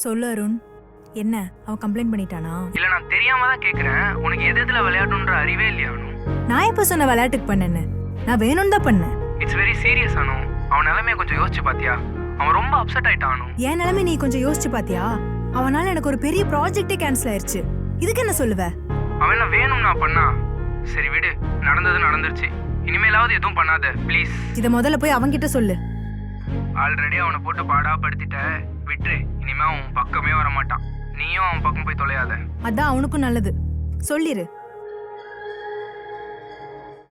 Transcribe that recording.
சொல்லு அருண். என்ன அவன் கம்ப்ளைண்ட் பண்ணிட்டானா? இல்ல நான் தெரியாம தான் கேக்குறேன். உனக்கு எதுல விளையாடணுன்ற அறிவே இல்லையா அனு? நான் எப்ப சொன்ன விளையாட்டுக்கு பண்ணேன்னு? நான் வேணும்னு தான் பண்ணேன். இட்ஸ் வெரி சீரியஸ் அனு. அவன் நிலைமைய கொஞ்சம் யோசிச்சு பாத்தியா? அவன் ரொம்ப அப்செட் ஆயிட்டான் அனு. என் நிலைமை நீ கொஞ்சம் யோசிச்சு பாத்தியா? அவனால எனக்கு ஒரு பெரிய ப்ராஜெக்டே கேன்சல் ஆயிருச்சு. இதுக்கு என்ன சொல்லுவ? அவன் என்ன வேணும் நான் பண்ணா? சரி விடு, நடந்தது நடந்துருச்சு. இனிமேலாவது எதுவும் பண்ணாத ப்ளீஸ். இத முதல்ல போய் அவன்கிட்ட சொல்லு. ஆல்ரெடி அவனை போட்டு பாடா படுத்திட்ட. விட்டுரு, இனிமே அவன் பக்கமே வர மாட்டான். நீயும் அவன் பக்கம் போய் தொலையாத. அதான் அவனுக்கும் நல்லது. சொல்லிரு.